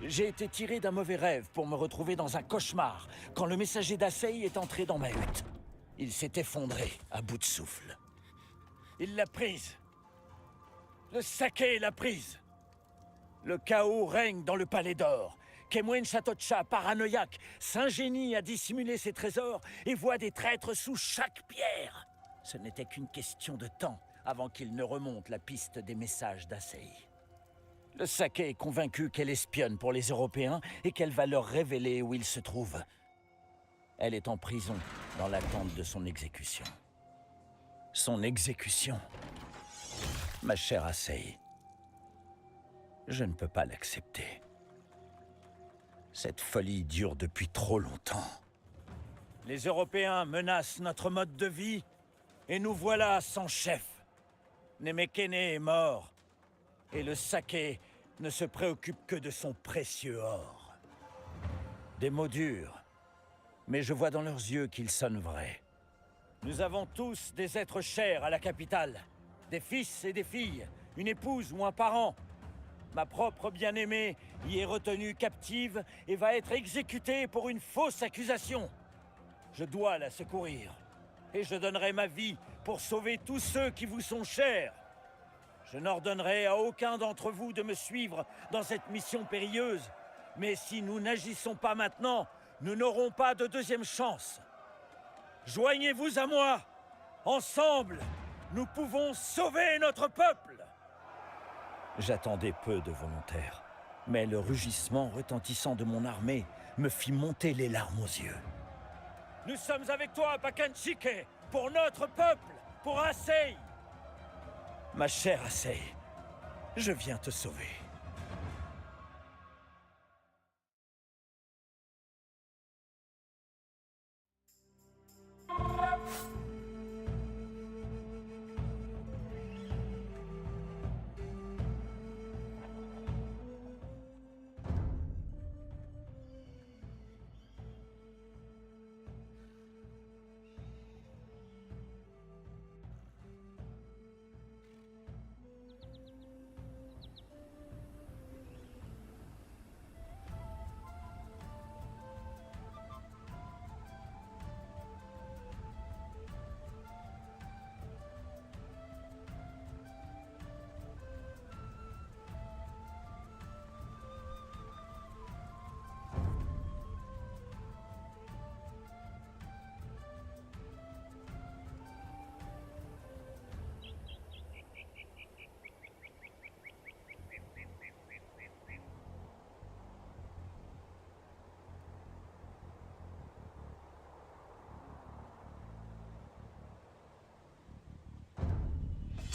J'ai été tiré d'un mauvais rêve pour me retrouver dans un cauchemar quand le messager d'Asei est entré dans ma hutte. Il s'est effondré à bout de souffle. Il l'a prise. Le saké l'a prise. Le chaos règne dans le palais d'or. Kemwen Satocha, paranoïaque, s'ingénie à dissimuler ses trésors et voit des traîtres sous chaque pierre. Ce n'était qu'une question de temps avant qu'il ne remonte la piste des messages d'Asei. Le saké est convaincu qu'elle espionne pour les Européens et qu'elle va leur révéler où ils se trouvent. Elle est en prison dans l'attente de son exécution. Son exécution. Ma chère Asei, je ne peux pas l'accepter. Cette folie dure depuis trop longtemps. Les Européens menacent notre mode de vie et nous voilà sans chef. Nemekene est mort et le saké ne se préoccupe que de son précieux or. Des mots durs, mais je vois dans leurs yeux qu'ils sonnent vrais. Nous avons tous des êtres chers à la capitale. Des fils et des filles, une épouse ou un parent. Ma propre bien-aimée y est retenue captive et va être exécutée pour une fausse accusation. Je dois la secourir. Et je donnerai ma vie pour sauver tous ceux qui vous sont chers. Je n'ordonnerai à aucun d'entre vous de me suivre dans cette mission périlleuse. Mais si nous n'agissons pas maintenant, nous n'aurons pas de deuxième chance. Joignez-vous à moi. Ensemble, nous pouvons sauver notre peuple. J'attendais peu de volontaires, mais le rugissement retentissant de mon armée me fit monter les larmes aux yeux. Nous sommes avec toi, Bakanchike, pour notre peuple, pour Asei. Ma chère Asei, je viens te sauver.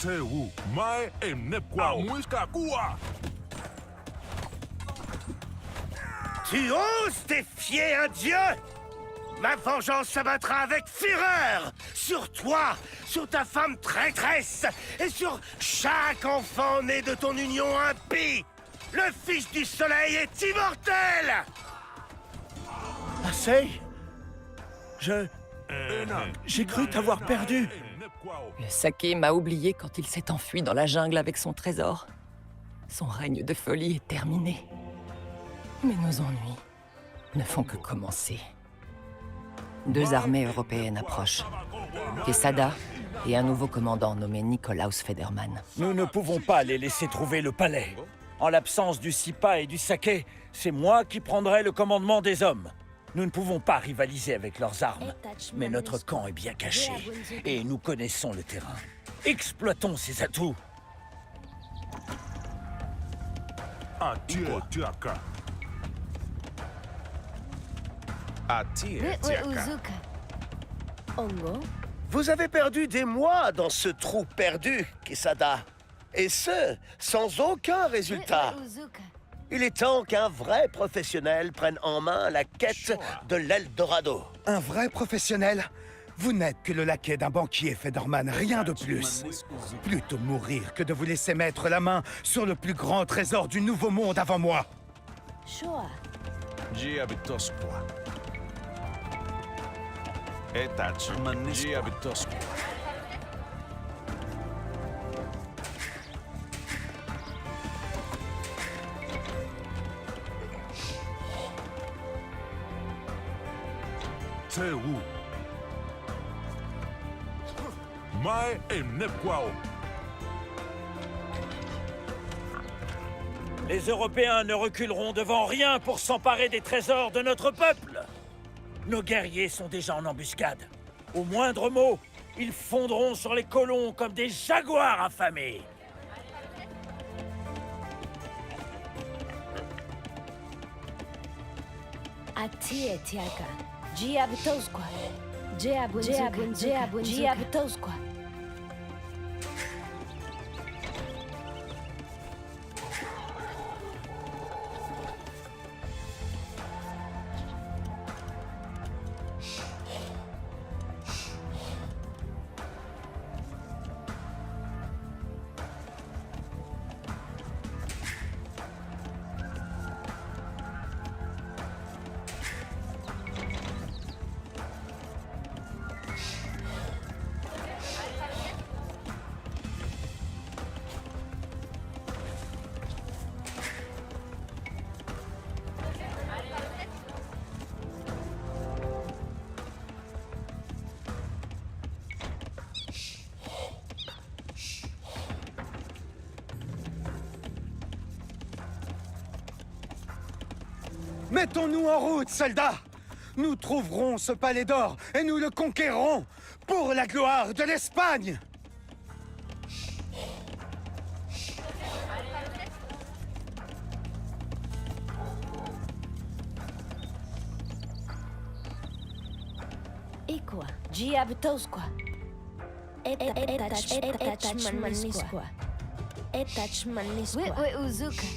Tewu, mai em nep qua muisca cua. Tu oses défier un dieu? Ma vengeance s'abattra avec fureur sur toi, sur ta femme traîtresse et sur chaque enfant né de ton union impie. Le fils du soleil est immortel. Asei, j'ai cru t'avoir perdu. Le saké m'a oublié quand il s'est enfui dans la jungle avec son trésor. Son règne de folie est terminé. Mais nos ennuis ne font que commencer. Deux armées européennes approchent. Quesada et un nouveau commandant nommé Nikolaus Federman. Nous ne pouvons pas les laisser trouver le palais. En l'absence du Sipa et du Saké, c'est moi qui prendrai le commandement des hommes. Nous ne pouvons pas rivaliser avec leurs armes. Mais notre camp est bien caché et nous connaissons le terrain. Exploitons ses atouts. Adieu, Tiaka. Vous avez perdu des mois dans ce trou perdu, Quesada. Et ce, sans aucun résultat. Il est temps qu'un vrai professionnel prenne en main la quête de l'Eldorado. Un vrai professionnel? Vous n'êtes que le laquais d'un banquier, Federman, rien de plus. Plutôt mourir que de vous laisser mettre la main sur le plus grand trésor du Nouveau Monde avant moi. C'est où? Mai et Nepquao. Les Européens ne reculeront devant rien pour s'emparer des trésors de notre peuple. Nos guerriers sont déjà en embuscade. Au moindre mot, ils fondront sur les colons comme des jaguars affamés. Atie tiaka. Jiabutosqua. Jiabutosqua. Mettons-nous en route, soldats! Nous trouverons ce palais d'or et nous le conquérons pour la gloire de l'Espagne! Equa. Jiabutosqua. Etachmanisqua. Etachmanisqua. Oui, Uzuka.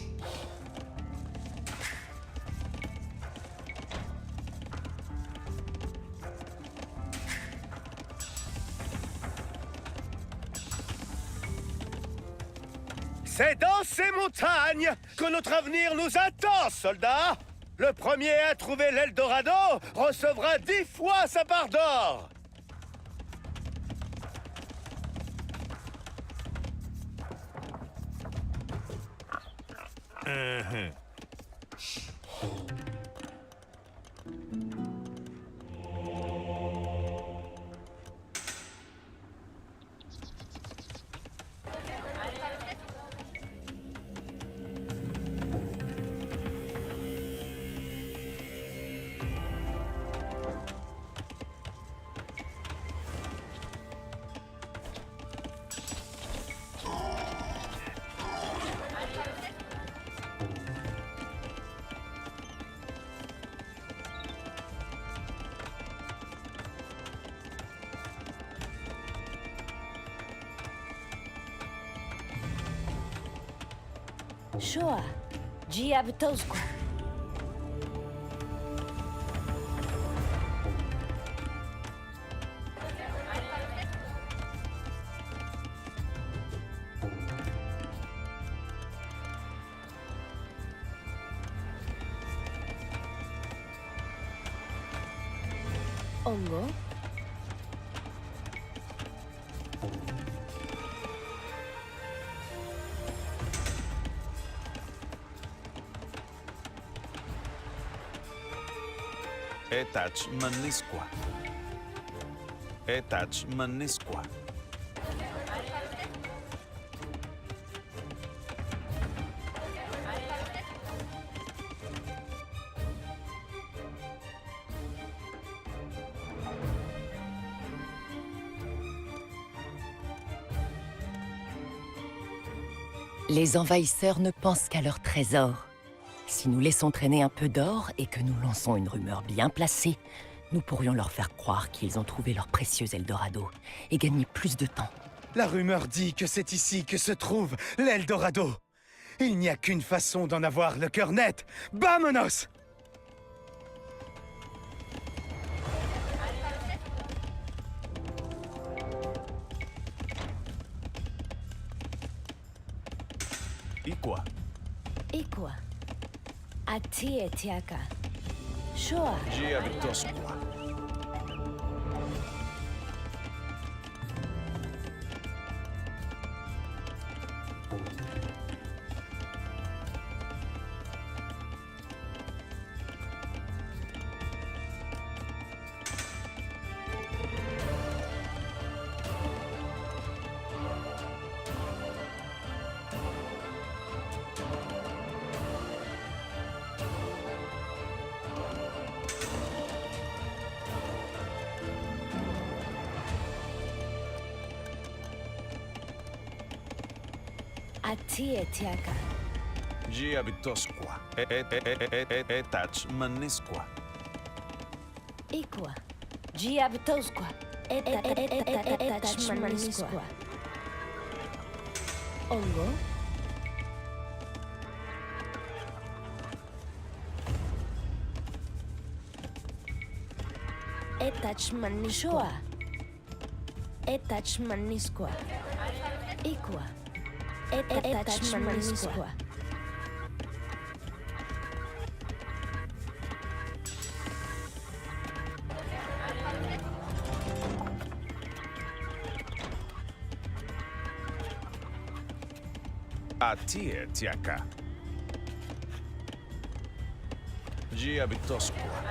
C'est dans ces montagnes que notre avenir nous attend, soldats! Le premier à trouver l'Eldorado recevra 10 fois sa part d'or! Shoa. Jiabutosqua. Ongo. Etachmanisqua. Etachmanisqua. Les envahisseurs ne pensent qu'à leur trésor. Si nous laissons traîner un peu d'or et que nous lançons une rumeur bien placée, nous pourrions leur faire croire qu'ils ont trouvé leur précieux Eldorado et gagner plus de temps. La rumeur dit que c'est ici que se trouve l'Eldorado. Il n'y a qu'une façon d'en avoir le cœur net. Vamonos! Iqua. Equa. Atie tiaka. Shoa. Jiabutosqua. Ati etiaka. Giabitosqua. Etach manisqua. Ikwa. Giabtosqua. Etachmanisqua. Ongo. Etachmanisqua. Etachmanisqua. Ikwa. Etachmanisqua. Atie tiaka. Giabitosqua.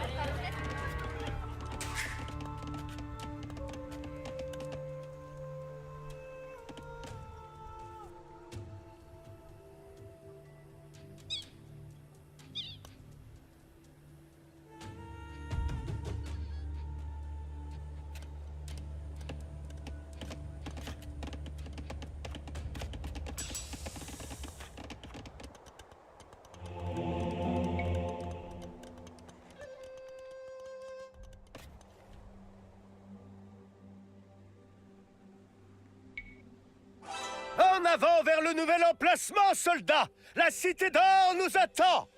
En avant vers le nouvel emplacement, soldats! La cité d'or nous attend!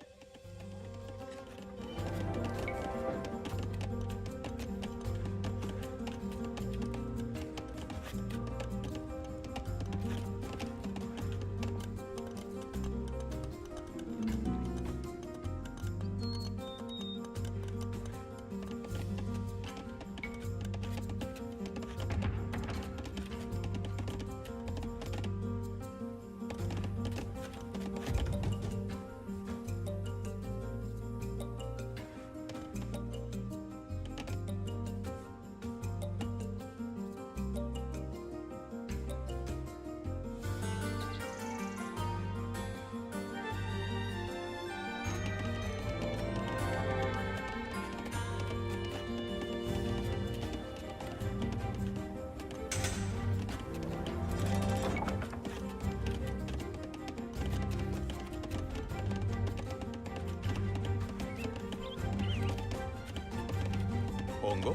Ongo.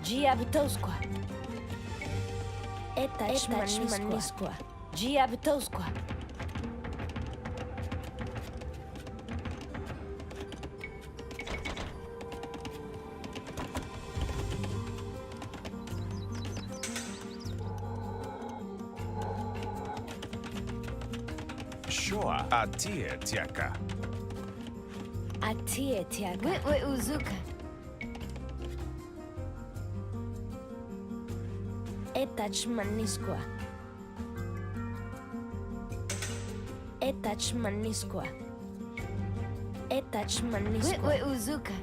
Giabtosqua. Etachmanisqua. Giabtosqua. Shoa. Atie tiaka. Ati etiaka. Uzuka. Etachmanisqua. Etachmanisqua. Etachmanisqua. Uzuka.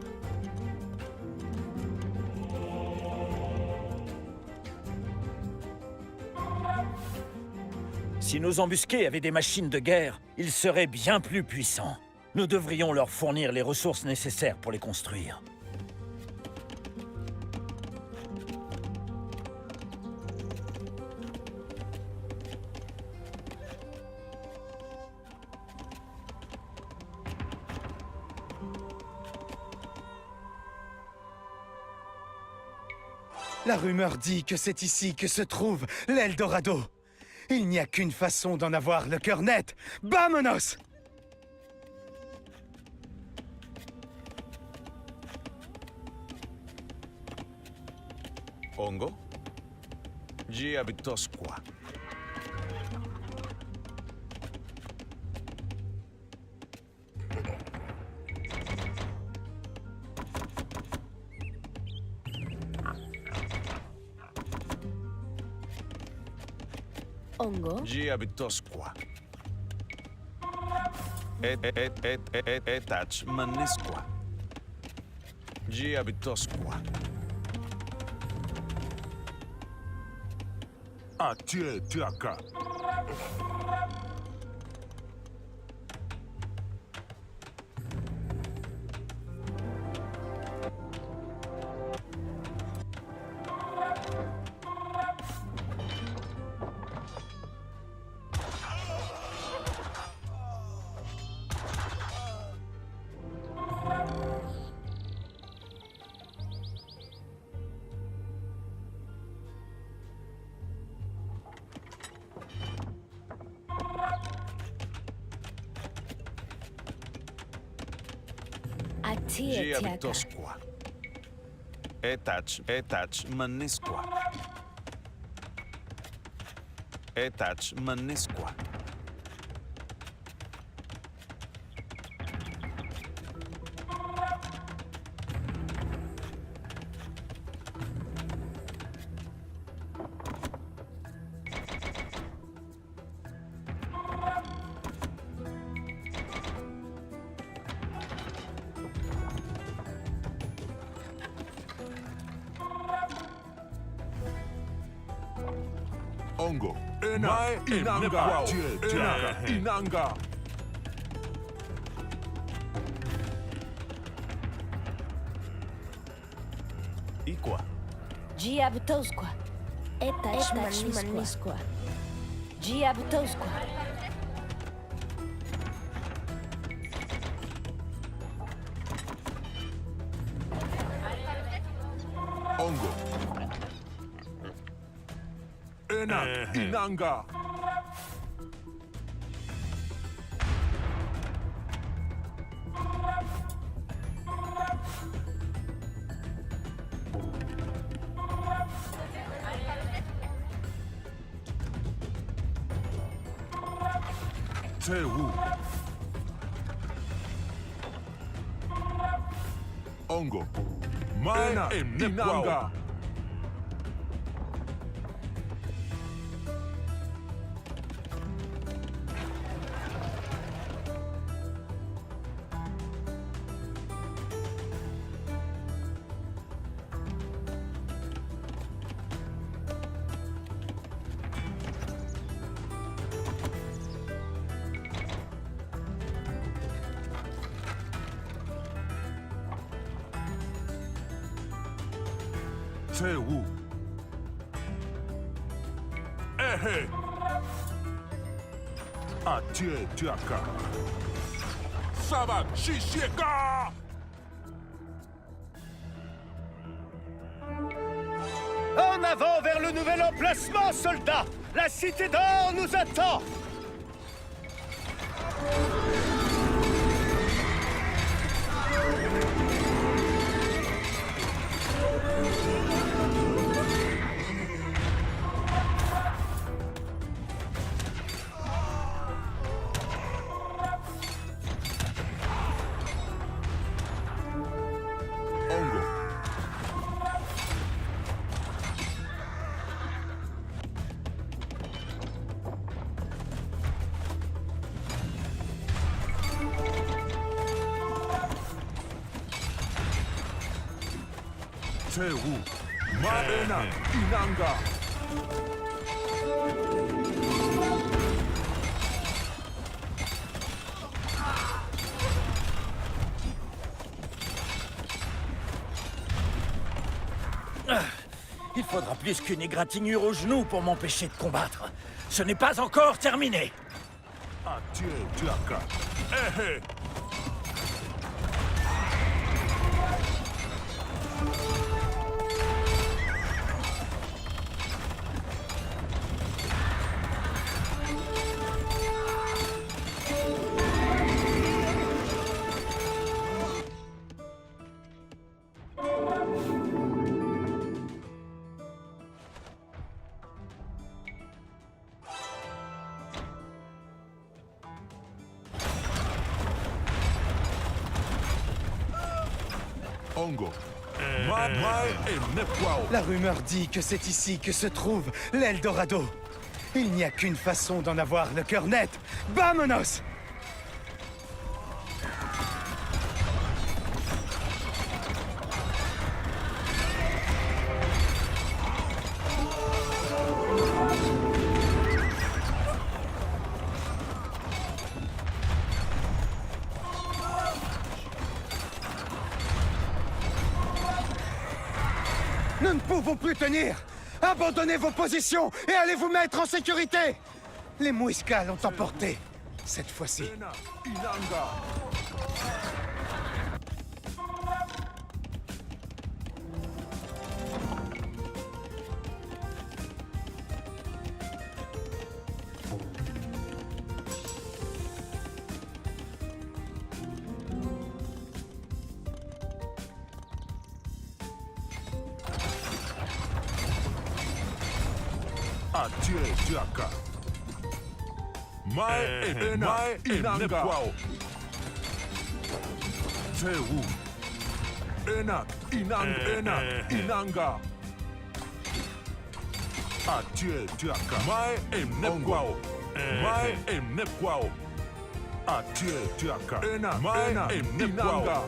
Si nos embusqués avaient des machines de guerre, ils seraient bien plus puissants. Nous devrions leur fournir les ressources nécessaires pour les construire. La rumeur dit que c'est ici que se trouve l'Eldorado. Il n'y a qu'une façon d'en avoir le cœur net. Vamonos! Ongo. Giabitosqua. Ongo. Giabitosqua. Etach manisqua. Giabitosqua. Atie tiaka. Atie tiaka. Giabitosqua. Etach manisqua. Etach manisqua. Ongo. Mai inanga. Tiaka. Inanga. Iqua. Giabtosqua. Etach manisqua. Giabtosqua. Ongo. Ena. Inanga. Tewu. Ongo. Mai inanga. Tewu. Ehe. Atie tiaka. Sabat shisheka. En avant vers le nouvel emplacement, soldats! La cité d'or nous attend! Ongo. Tewu. Maena inanga. Il faudra plus qu'une égratignure au genou pour m'empêcher de combattre. Ce n'est pas encore terminé. Atie tiaka. Ehe. Ongo. Mai inepwao. La rumeur dit que c'est ici que se trouve l'Eldorado. Il n'y a qu'une façon d'en avoir le cœur net. Vamonos! Nous ne pouvons plus tenir! Abandonnez vos positions et allez vous mettre en sécurité! Les Muiscales ont emporté, cette fois-ci. Ena inanga. Atie Jaka. Mai Enekwao. Tewu. Enak Inanga. Atie Jaka. Mai Enekwao. Mai Enekwao. Atie Jaka. Mai Inanga.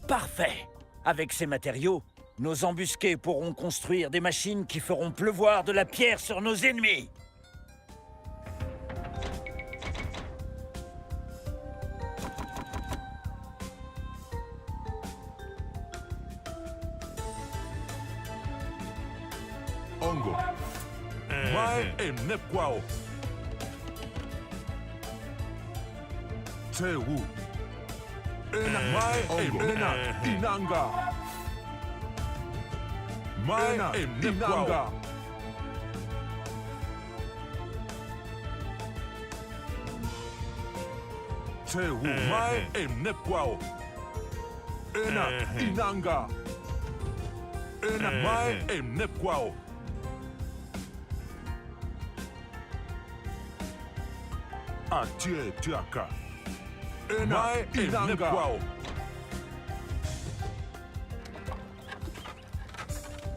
Parfait! Avec ces matériaux, nos embusqués pourront construire des machines qui feront pleuvoir de la pierre sur nos ennemis. Ongo. Mai Enekwao. Tewu. Mai Inanga. Mai Inanga. Tewu. Mai Enekwao. Inanga. Mai Enekwao. Atie Jaka. Mai Inanga.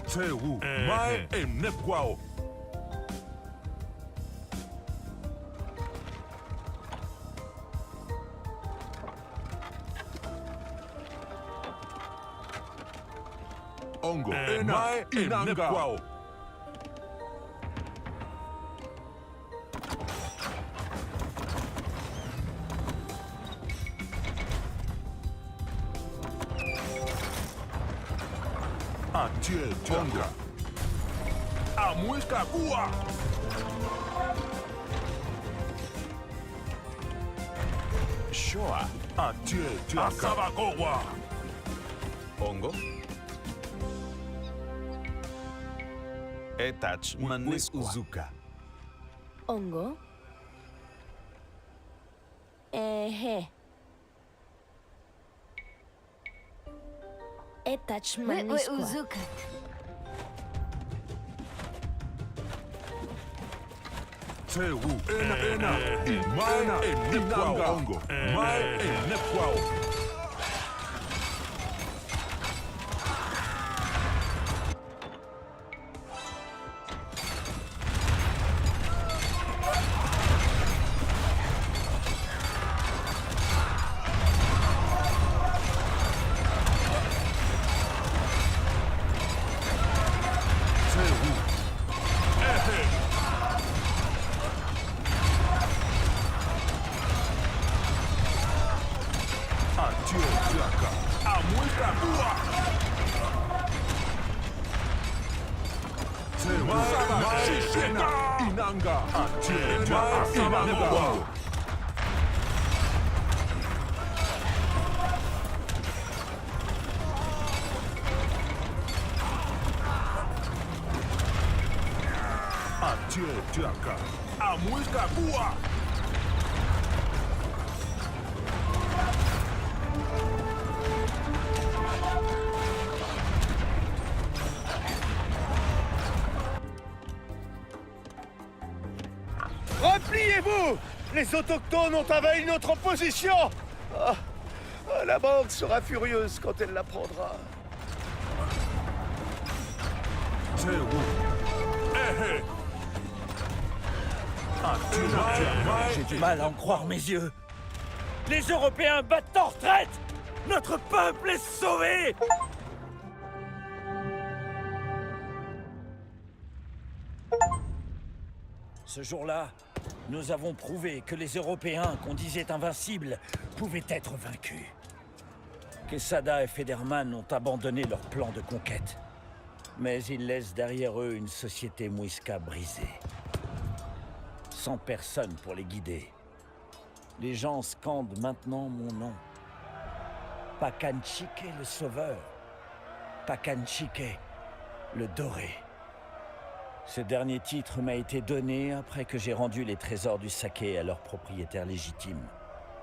Tewu. Mai Enekwao. Ongo. Mai Enekwao. Atie Jaka. Amwika Kua. Shoa. Atie Jaka. Asabakowa. Ongo. Etach Manesquazuka. Ongo. Ehe. Etach Manisqua. Tewu. Mai Enekwao. Ongo. Mai Enekwao. Inanga. Atie Inanga. Atie Jaka. Amwika Kua. Repliez-vous! Les autochtones ont envahi notre position! La bande sera furieuse quand elle l'apprendra. J'ai du mal à en croire mes yeux. Les Européens battent en retraite! Notre peuple est sauvé! Ce jour-là, nous avons prouvé que les Européens qu'on disait invincibles pouvaient être vaincus. Quesada et Federman ont abandonné leur plan de conquête. Mais ils laissent derrière eux une société Muisca brisée. Sans personne pour les guider. Les gens scandent maintenant mon nom. Pakanchiké le sauveur. Pakanchiké le doré. Ce dernier titre m'a été donné après que j'ai rendu les trésors du saké à leurs propriétaires légitimes.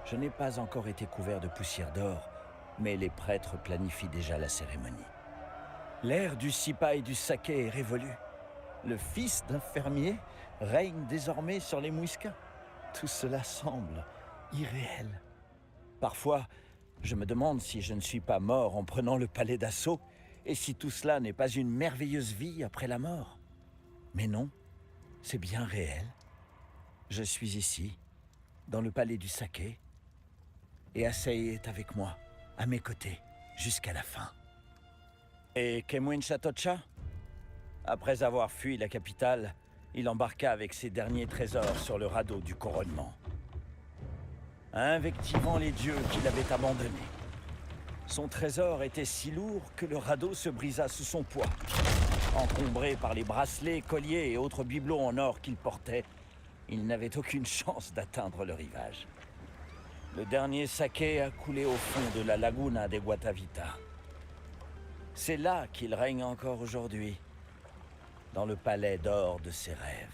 Je n'ai pas encore été couvert de poussière d'or, mais les prêtres planifient déjà la cérémonie. L'ère du sipa et du saké est révolue. Le fils d'un fermier règne désormais sur les Muisca. Tout cela semble irréel. Parfois, je me demande si je ne suis pas mort en prenant le palais d'assaut, et si tout cela n'est pas une merveilleuse vie après la mort. Mais non, c'est bien réel. Je suis ici, dans le palais du saké, et Asei est avec moi, à mes côtés, jusqu'à la fin. Et Kemuin Chatocha? Après avoir fui la capitale, il embarqua avec ses derniers trésors sur le radeau du couronnement, invectivant les dieux qui l'avaient abandonné. Son trésor était si lourd que le radeau se brisa sous son poids. Encombré par les bracelets, colliers et autres bibelots en or qu'il portait, il n'avait aucune chance d'atteindre le rivage. Le dernier saké a coulé au fond de la laguna des Guatavita. C'est là qu'il règne encore aujourd'hui, dans le palais d'or de ses rêves.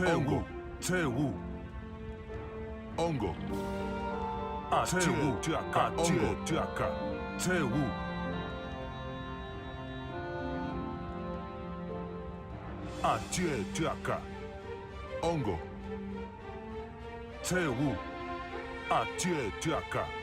Ongo, Tewu, Ongo, Tewu, Tiaka, Ongo, Tiaka, Tewu, Atie, Tiaka, Ongo, Tewu, Atie, Tiaka.